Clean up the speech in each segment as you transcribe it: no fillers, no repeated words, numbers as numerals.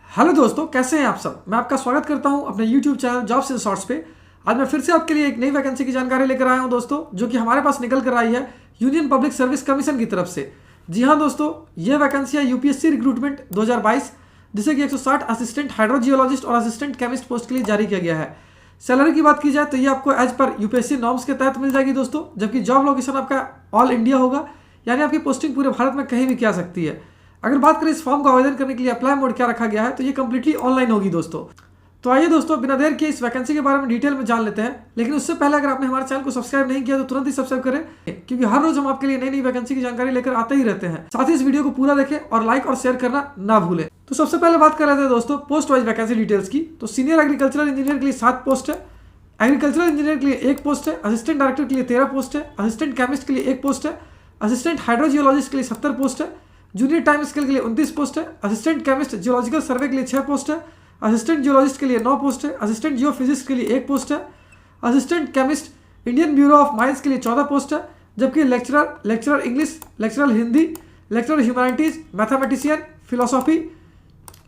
Hello दोस्तों, कैसे हैं आप सब। मैं आपका स्वागत करता हूं अपने YouTube channel jobs in shorts पे। आज मैं फिर से आपके लिए एक नई वैकेंसी की जानकारी लेकर आया हूं दोस्तों, जो कि हमारे पास निकल कर आई है यूनियन पब्लिक सर्विस कमीशन की तरफ से। जी हाँ दोस्तों, ये वैकेंसी है यूपीएससी रिक्रूटमेंट 2022, जिसे कि 160 असिस्टेंट हाइड्रोजियोलॉजिस्ट और असिस्टेंट केमिस्ट पोस्ट के लिए जारी किया गया है। सैलरी की बात की जाए तो ये आपको एज पर यूपीएससी नॉर्म्स के तहत मिल जाएगी दोस्तों, जबकि जॉब लोकेशन आपका ऑल इंडिया होगा, यानी आपकी पोस्टिंग पूरे भारत में कहीं भी की जा सकती है। अगर बात करें इस फॉर्म का आवेदन करने के लिए अप्लाई मोड क्या रखा गया है, तो ये कंप्लीटली ऑनलाइन होगी दोस्तों। तो आइए दोस्तों, बिना देर के इस वैकेंसी के बारे में डिटेल में जान लेते हैं। लेकिन उससे पहले अगर आपने हमारे चैनल को सब्सक्राइब नहीं किया तो तुरंत ही सब्सक्राइब करें, क्योंकि हर रोज हम आपके लिए नई नई वैकेंसी की जानकारी लेकर आते ही रहते हैं। साथ ही इस वीडियो को पूरा देखें और लाइक और शेयर करना ना भूलें। तो सबसे पहले बात कर रहे थे दोस्तों पोस्ट वाइज वैकेंसी डिटेल्स की। तो सीनियर एग्रीकल्चरल इंजीनियर के लिए 7 पोस्ट है, एग्रीकल्चरल इंजीनियर के लिए 1 पोस्ट है, असिस्टेंट डायरेक्टर के लिए 13 पोस्ट है, असिस्टेंट केमिस्ट के लिए 1 पोस्ट है, असिस्टेंट हाइड्रोजियोलॉजिस्ट के लिए 70 पोस्ट है, जूनियर टाइम स्केल के लिए 29 पोस्ट है, असिस्टेंट केमिस्ट जियोलॉजिकल सर्वे के लिए 6 पोस्ट है, असिस्टेंट जियोलॉजिस्ट के लिए 9 पोस्ट है, असिस्टेंट जियोफिजिक्स के लिए 1 पोस्ट है, assistant chemist Indian bureau of mines के लिए 14 पोस्ट है, जबकि lecturer English, lecturer Hindi, lecturer humanities, mathematician, philosophy,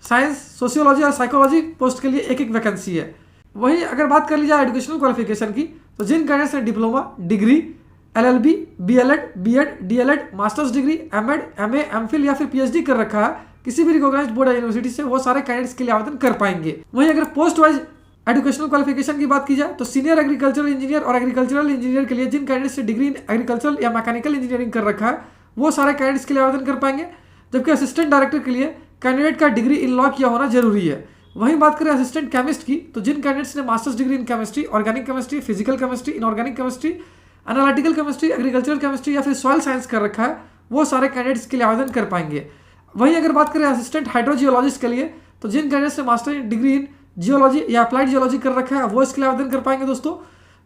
science, sociology और साइकोलॉजी पोस्ट के लिए एक एक वैकेंसी है। वहीं अगर बात कर ली जाए एजुकेशनल क्वालिफिकेशन की, तो जिन कैंडिडेट्स ने diploma, degree, LLB, BElEd, BEd, DElEd, masters degree, MEd, MA, MPhil या फिर पीएचडी कर रखा है किसी भी रिकॉग्नाइज्ड बोर्ड या यूनिवर्सिटी से, वो सारे कैंडिडेट्स के लिए आवेदन कर पाएंगे। वहीं अगर पोस्ट वाइज एजुकेशनल क्वालिफिकेशन की बात की जाए, तो सीनियर एग्रीकल्चरल इंजीनियर और एग्रीकल्चरल इंजीनियर के लिए जिन कैंडिडेट्स ने डिग्री इन एग्रीकल्चरल या मैकेनिकल इंजीनियरिंग कर रखा है, वो सारे कैंडिडेट्स के लिए आवेदन कर पाएंगे। जबकि असिस्टेंट डायरेक्टर के लिए कैंडिडेट का डिग्री इन लॉ किया होना जरूरी है। वहीं बात करें असिस्टेंट केमिस्ट की, तो जिन कैंडिडेट्स ने masters degree in chemistry, organic chemistry, physical chemistry, inorganic chemistry, analytical chemistry, agricultural chemistry या फिर सॉइल साइंस कर रखा है, वो सारे कैंडिडेट्स के लिए आवेदन कर पाएंगे। वहीं अगर बात करें असिस्टेंट हाइड्रोजियोलॉजिस्ट के लिए, तो जिन कैंडिडेट्स ने मास्टर डिग्री इन जियोलॉजी या अप्लाइड जियोलॉजी कर रखा है, वो इसके लिए आवेदन कर पाएंगे दोस्तों।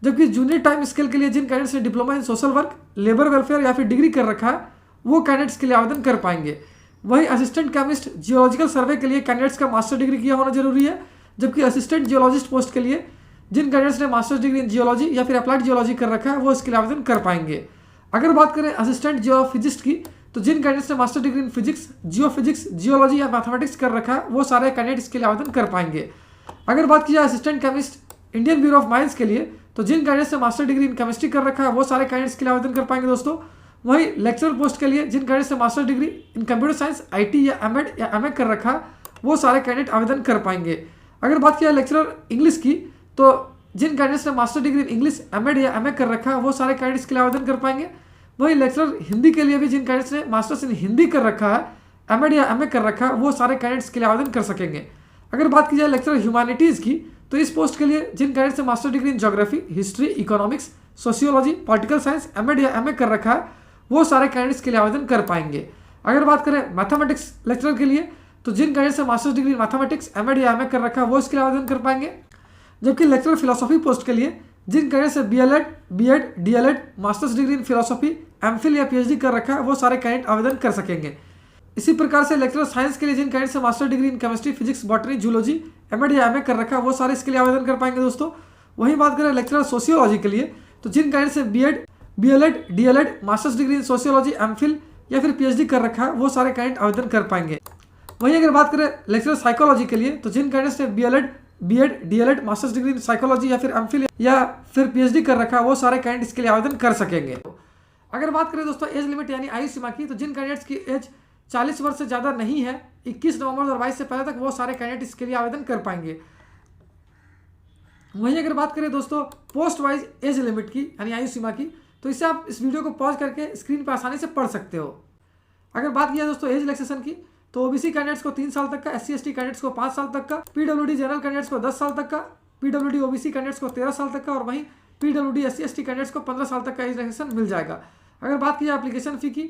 जबकि जूनियर टाइम स्केल के लिए जिन कैंडिडेट्स ने diploma in social work, labour welfare या फिर डिग्री कर रखा है, वो कैंडिडेट्स के लिए आवेदन कर पाएंगे। वहीं असिस्टेंट केमिस्ट जियोलॉजिकल सर्वे के लिए कैंडिडेट्स का मास्टर डिग्री किया होना जरूरी है। जबकि असिस्टेंट जियोलॉजिस्ट पोस्ट के लिए जिन कैंडिडेट्स ने मास्टर्स डिग्री इन जियोलॉजी या फिर अप्लाइड जियोलॉजी कर रखा है, वो इसके लिए आवेदन कर पाएंगे। अगर बात करें असिस्टेंट जियोफिजिस्ट की, तो जिन कैंडिडेट्स ने master degree in physics, geophysics, geology या मैथमेटिक्स कर रखा है, वो सारे कैंडिडेट इसके लिए आवेदन कर पाएंगे। अगर बात की जाए assistant chemist Indian bureau of mines के लिए, तो जिन कैंडिडेट्स ने मास्टर डिग्री इन केमिस्ट्री कर रखा है, वो सारे कैंडिडेट्स के लिए आवेदन कर पाएंगे दोस्तों। वहीं लेक्चरर पोस्ट के लिए जिन कैंडिडेट्स ने master degree in computer science, IT या एमएड या एमए कर रखा है, वो सारे कैंडिडेट आवेदन कर पाएंगे। अगर बात किया लेक्चरर इंग्लिश की, तो जिन कैंडिडेट्स ने master degree in English, MEd या एमए कर रखा है, वो सारे कैंडिडेट्स के लिए आवेदन कर पाएंगे। वहीं लेक्चरर हिंदी के लिए भी जिन कैंडिडेट्स ने मास्टर्स इन हिंदी कर रखा है, एमएड या एमए कर रखा है, वो सारे कैंडिडेट्स के लिए आवेदन कर सकेंगे। अगर बात की जाए लेक्चरर ह्यूमैनिटीज़ की, तो इस पोस्ट के लिए जिन कैंडिडेट्स ने master degree in geography, history, economics, sociology, political science, MEd या एमए कर रखा है, वो सारे कैंडिडेट्स के लिए आवेदन कर पाएंगे। अगर बात करें मैथमेटिक्स लेक्चरर के लिए, तो जिन कैंडिडेट्स ने masters degree in mathematics, MEd या एमए कर रखा है, वो इसके लिए आवेदन कर पाएंगे। जबकि लेक्चरर फिलोसॉफी पोस्ट के लिए जिन कैंडिडेट्स ने BElEd, BEd, DElEd, masters degree in philosophy, MPhil या पीएचडी कर रखा है, वो सारे कैंडिडेट आवेदन कर सकेंगे। इसी प्रकार से लेक्चरर साइंस के लिए जिन कैंडिडेट्स ने master degree in chemistry, physics, botany, zoology, MEd या एमए कर रखा है, वो सारे इसके लिए आवेदन कर पाएंगे दोस्तों। वहीं बात करें लेक्चरर सोशियोलॉजी के लिए, तो जिन कैंडिडेट्स ने BEd, BElEd, DElEd, masters degree in sociology, MPhil या फिर पीएचडी कर रखा है, वो सारे कैंडिडेट आवेदन कर पाएंगे। वहीं अगर बात करें लेक्चरर साइकोलॉजी के लिए, तो जिन कैंडिडेट्स ने BElEd, BEd, DElEd, masters degree in psychology या फिर एमफिल या फिर पीएचडी कर रखा है, वो सारे कैंडिडेट इसके लिए आवेदन कर सकेंगे। अगर बात करें दोस्तों एज लिमिट यानी आयु सीमा की, तो जिन कैंडिडेट्स की एज 40 वर्ष से ज़्यादा नहीं है 21 नवंबर 2022 से पहले तक, वो सारे कैंडिडेट इसके लिए आवेदन कर पाएंगे। वहीं अगर बात करें दोस्तों पोस्ट वाइज एज लिमिट की यानी आयु सीमा की, तो इससे आप इस वीडियो को पॉज करके स्क्रीन पर आसानी से पढ़ सकते हो। अगर बात किया दोस्तों एज रिलैक्सेशन की, तो ओबीसी कैंडिडेट्स को 3 साल तक का, एससी एसटी कैंडिडेट्स को 5 साल तक का, पीडब्ल्यूडी जनरल कैंडिडेट्स को 10 साल तक का, पीडब्ल्यूडी ओबीसी कैंडिडेट्स को 13 साल तक का, और वहीं पीडब्ल्यूडी एससी एसटी कैंडिडेट्स को 15 साल तक का एज रिलैक्सेशन मिल जाएगा। अगर बात की जाए एप्लीकेशन फी की,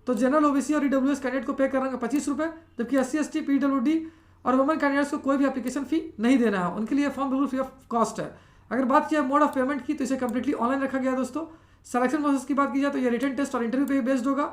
तो जनरल ओबीसी और ईडब्ल्यूएस कैंडिडेट को पे करना 25 रुपये, जबकि एससी एसटी, पीडब्ल्यूडी और वुमेन कैंडिडेट्स को कोई भी एप्लीकेशन फी नहीं देना है, उनके लिए फॉर्म बिल्कुल फ्री ऑफ कॉस्ट है। अगर बात किया मोड ऑफ पेमेंट की, तो इसे कंप्लीटली ऑनलाइन रखा गया है दोस्तों। सिलेक्शन प्रोसेस की बात की जाए तो ये रिटन टेस्ट और इंटरव्यू पे बेस्ड होगा।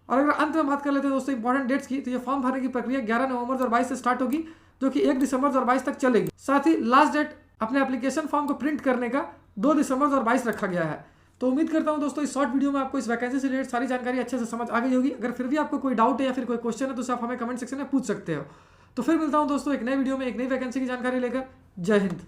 और अगर अंत में बात कर लेते हैं दोस्तों इंपॉर्टेंट डेट्स की, तो ये फॉर्म भरने की प्रक्रिया 11 नवंबर 2022 से स्टार्ट होगी, जो कि 1 दिसंबर 2022 तक चलेगी। साथ ही लास्ट डेट अपने एप्लीकेशन फॉर्म को प्रिंट करने का 2 दिसंबर 2022 रखा गया है। तो उम्मीद करता हूं दोस्तों इस शॉर्ट वीडियो में आपको इस वैकेंसी से रिलेटेड सारी जानकारी अच्छे से समझ आ गई होगी। अगर फिर भी आपको कोई डाउट है या फिर कोई क्वेश्चन है, तो आप हमें कमेंट सेक्शन में पूछ सकते हो। तो फिर मिलता हूँ दोस्तों एक नए वीडियो में एक नई वैकेंसी की जानकारी लेकर। जय हिंद।